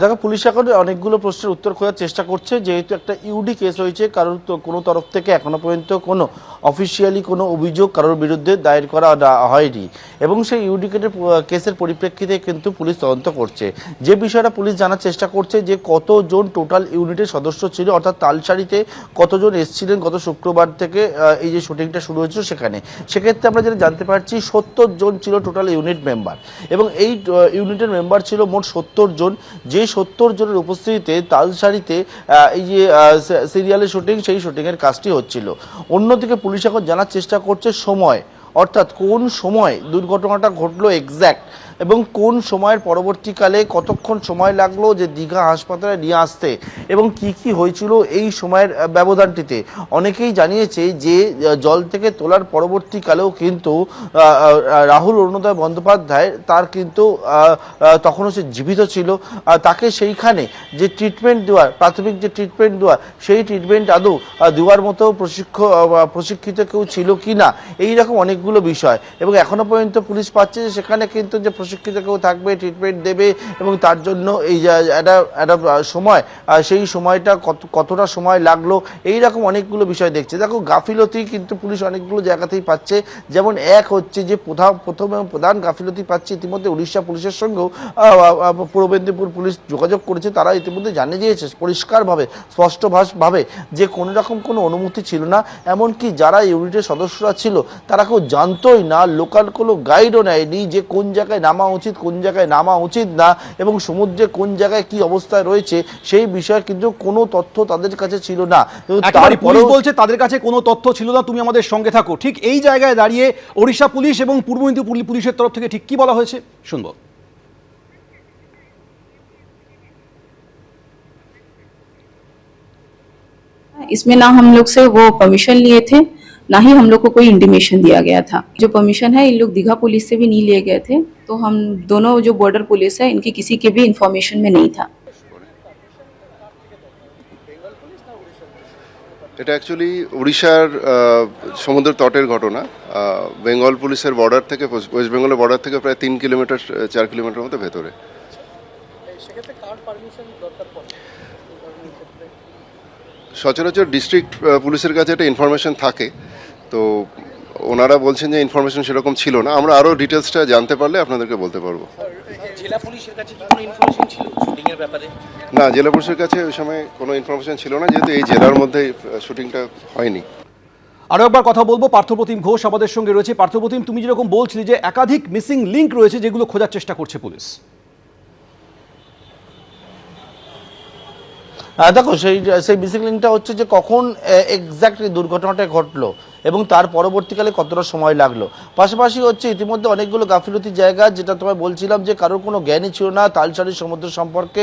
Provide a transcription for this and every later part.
দেখো, পুলিশ এখন অনেকগুলো প্রশ্নের উত্তর খোঁজার চেষ্টা করছে, যেহেতু একটা ইউডি কেস হয়েছে, কারোর তো কোনো তরফ থেকে এখনো পর্যন্ত কোনো অফিসিয়ালি কোনো অভিযোগ কারোর বিরুদ্ধে দায়ের করা হয়নি, এবং সেই ইউডি কেসের পরিপ্রেক্ষিতে কিন্তু পুলিশ তদন্ত করছে। যে বিষয়টা পুলিশ জানার চেষ্টা করছে যে কতজন টোটাল ইউনিটের সদস্য ছিল, অর্থাৎ তালসারিতে কতজন এসেছিলেন গত শুক্রবার থেকে এই যে শুটিংটা শুরু হয়েছিল সেখানে। সেক্ষেত্রে আমরা যেটা জানতে পারছি 70 জন ছিল টোটাল ইউনিট মেম্বার, এবং এই ইউনিটের মেম্বার ছিল মোট 70 জন। যে 70 জনের উপস্থিতিতে তালসারিতে এই যে সিরিয়ালের শুটিং, সেই শুটিংয়ের কাজটি হচ্ছিল। অন্যদিকে পুলিশ এখন জানার চেষ্টা করছে সময়, অর্থাৎ কোন সময় দুর্ঘটনাটা ঘটলো এক্স্যাক্ট, এবং কোন সময়ের পরবর্তীকালে কতক্ষণ সময় লাগলো যে দীঘা হাসপাতালে নিয়ে আসতে, এবং কি কি হয়েছিল এই সময়ের ব্যবধানটিতে। অনেকেই জানিয়েছে যে জল থেকে তোলার পরবর্তীকালেও কিন্তু রাহুল অরুণোদয় বন্দ্যোপাধ্যায় তার কিন্তু তখনও সে জীবিত ছিল, তাকে সেইখানে যে ট্রিটমেন্ট দেওয়ার, প্রাথমিক যে ট্রিটমেন্ট দেওয়ার, সেই ট্রিটমেন্ট আদৌ দেওয়ার মতো প্রশিক্ষিত কেউ ছিল কি না, এইরকম অনেকগুলো বিষয়। এবং এখনো পর্যন্ত পুলিশ পাচ্ছে যে সেখানে কিন্তু যে প্রশিক্ষিত কেউ থাকবে, ট্রিটমেন্ট দেবে, এবং তার জন্য এই একটা সময়, সেই সময়টা কতটা সময় লাগলো, এইরকম অনেকগুলো বিষয় দেখছে। দেখো, গাফিলতি কিন্তু পুলিশ অনেকগুলো জায়গাতেই পাচ্ছে। যেমন এক হচ্ছে যে প্রধান গাফিলতি পাচ্ছে, ইতিমধ্যে উড়িষ্যা পুলিশের সঙ্গেও পূর্ব মেদিনীপুর পুলিশ যোগাযোগ করেছে। তারা ইতিমধ্যে জানিয়ে দিয়েছে পরিষ্কারভাবে, স্পষ্টভাবে, যে কোনো রকম কোনো অনুমতি ছিল না। এমনকি যারা ইউনিটের সদস্যরা ছিল তারা কেউ জানতোই না, লোকাল কোনো গাইডও নেয়নি যে কোন জায়গায় নামা উচিত, কোন জায়গায় নামা উচিত না, এবং সমুদ্রে কোন জায়গায় কি অবস্থায় রয়েছে সেই বিষয়ে কিন্তু কোনো তথ্য তাদের কাছে ছিল না। পুলিশ বলছে তাদের কাছে কোনো তথ্য ছিল না। তুমি আমাদের সঙ্গে থাকো। ঠিক এই জায়গায় দাঁড়িয়ে ওড়িশা পুলিশ এবং পূর্ব মেদিনীপুর পুলিশের তরফ থেকে ঠিক কি বলা হয়েছে শুনবো। इसमें ना हम लोग से वो परमिशन लिए थे, ना ही हम लोग को कोई इंटीमेशन दिया गया था। जो परमिशन है इन लोग दीघा पुलिस से भी नहीं लिए गए थे, तो हम दोनों जो बॉर्डर पुलिस है इनकी किसी के भी इंफॉर्मेशन में नहीं था। এটা অ্যাকচুয়ালি উড়িষ্যার সমুদ্র তটের ঘটনা। বেঙ্গল পুলিশের বর্ডার থেকে, ওয়েস্ট বেঙ্গলের বর্ডার থেকে প্রায় 3 কিলোমিটার 4 কিলোমিটার মতো ভেতরে। সচরাচর ডিস্ট্রিক্ট পুলিশের কাছে একটা ইনফরমেশন থাকে, তো ওনারা বলছেন যে ইনফরমেশন সেরকম ছিল না। আমরা আরও ডিটেলসটা জানতে পারলে আপনাদেরকে বলতে পারবো। জেলা পুলিশের কাছে কি কোনো ইনফরমেশন ছিল শুটিং এর ব্যাপারে? না, জেলা পুলিশের কাছে ওই সময় কোনো ইনফরমেশন ছিল না, যেহেতু এই জেলার মধ্যে শুটিংটা হয়নি। আরও একবার কথা বলবো, পার্থপ্রতিম ঘোষ আমাদের সঙ্গে রয়েছে। পার্থপ্রতিম, তুমি যেরকম বলছিলে যে একাধিক মিসিং লিঙ্ক রয়েছে যেগুলো খোঁজার চেষ্টা করছে পুলিশ। দেখো, সেই মিসিং লিঙ্কটা হচ্ছে যে কখন এক্স্যাক্টলি দুর্ঘটনাটা ঘটলো এবং তার পরবর্তীকালে কতটা সময় লাগলো। পাশাপাশি হচ্ছে ইতিমধ্যে অনেকগুলো গাফিলতির জায়গা, যেটা তোমায় বলছিলাম যে কারোর কোনো জ্ঞানই ছিল না তালসারি সমুদ্র সম্পর্কে,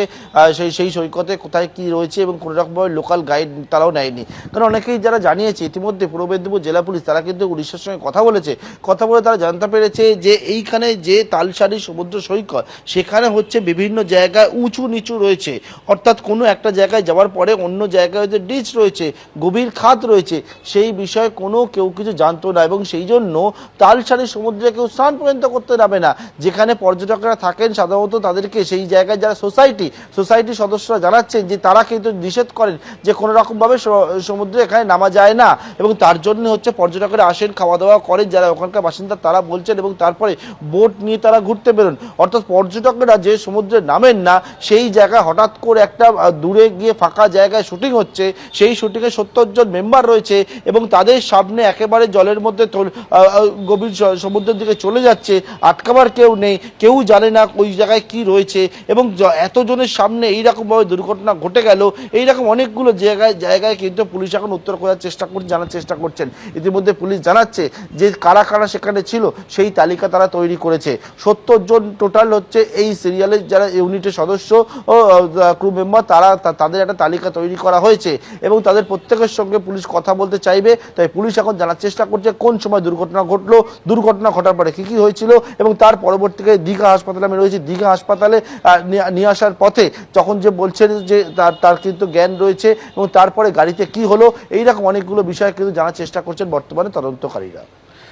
সেই সৈকতে কোথায় কি রয়েছে, এবং কোনো রকমভাবে লোকাল গাইড তারাও নেয়নি। কারণ অনেকেই যারা জানিয়েছে ইতিমধ্যে পূর্ব মেদিনীপুর জেলা পুলিশ, তারা কিন্তু উড়িষ্যার সঙ্গে কথা বলে তারা জানতে পেরেছে যে এইখানে যে তালসারি সমুদ্র সৈকত, সেখানে হচ্ছে বিভিন্ন জায়গায় উঁচু নিচু রয়েছে, অর্থাৎ কোনো একটা জায়গায় যাওয়ার পরে অন্য জায়গায় যে ডিচ রয়েছে, গভীর খাত রয়েছে, সেই বিষয়ে কোনো কেউ কিছু জানতো না, এবং সেই জন্য তালসারি সমুদ্রে কেউ স্নান পর্যন্ত করতে যাবে না। যেখানে পর্যটকরা থাকেন সাধারণত তাদেরকে সেই জায়গায় যারা সোসাইটির সদস্যরা জানাচ্ছেন যে তারা কিন্তু নিষেধ করেন যে কোনো রকমভাবে সমুদ্রে এখানে নামা যায় না, এবং তার জন্য হচ্ছে পর্যটকরা আসেন, খাওয়া দাওয়া করেন যারা ওখানকার বাসিন্দা তারা বলছেন, এবং তারপরে বোট নিয়ে তারা ঘুরতে বেরোন। অর্থাৎ পর্যটকরা যে সমুদ্রে নামেন না, সেই জায়গায় হঠাৎ করে একটা দূরে গিয়ে ফাঁকা জায়গায় শুটিং হচ্ছে, সেই শুটিংয়ে 70 জন মেম্বার রয়েছে, এবং তাদের সামনে একেবারে জলের মধ্যে গভীর সমুদ্রের দিকে চলে যাচ্ছে, আটকাবার কেউ নেই, কেউ জানে না ওই জায়গায় কি রয়েছে, এবং এতজনের সামনে এইরকমভাবে দুর্ঘটনা ঘটে গেল। এইরকম অনেকগুলো জায়গায় কিন্তু পুলিশ এখন উত্তর খোঁজার জানার চেষ্টা করছেন। ইতিমধ্যে পুলিশ জানাচ্ছে যে কারা কারা সেখানে ছিল সেই তালিকা তারা তৈরি করেছে। 70 জন টোটাল হচ্ছে এই সিরিয়ালের যারা ইউনিটের সদস্য ও ক্রু মেম্বার, তাদের একটা তালিকা তৈরি করা হয়েছে, এবং তাদের প্রত্যেকের সঙ্গে পুলিশ কথা বলতে চাইবে। তাই পুলিশ এখন জানার চেষ্টা করছে কোন সময় দুর্ঘটনা ঘটলো, দুর্ঘটনা ঘটার পরে কি কি হয়েছিল, এবং তার পরবর্তীকালে দীঘা হাসপাতালে আমি রয়েছি, দীঘা হাসপাতালে নিয়ে আসার পথে যখন যে বলছেন যে তার কিন্তু জ্ঞান রয়েছে, এবং তারপরে গাড়িতে কি হলো, এইরকম অনেকগুলো বিষয় কিন্তু জানার চেষ্টা করছেন বর্তমানে তদন্তকারীরা।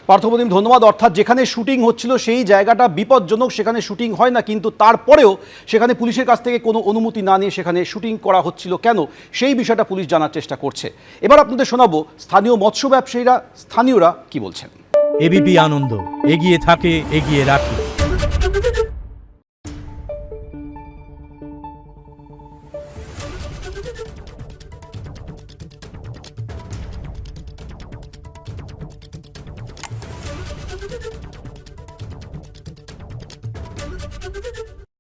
পার্থপ্রতিম ধন্যবাদ। অর্থাৎ যেখানে শুটিং হচ্ছিল সেই জায়গাটা বিপজ্জনক, সেখানে শুটিং হয় না, কিন্তু তারপরেও সেখানে পুলিশের কাছ থেকে কোনো অনুমতি না নিয়ে সেখানে শুটিং করা হচ্ছিল কেন, সেই বিষয়টা পুলিশ জানার চেষ্টা করছে। এবার আপনাদের শোনাবো স্থানীয় মৎস্য ব্যবসায়ীরা, স্থানীয়রা কি বলছেন। এবিপি আনন্দ, এগিয়ে থাকে, এগিয়ে রাখে।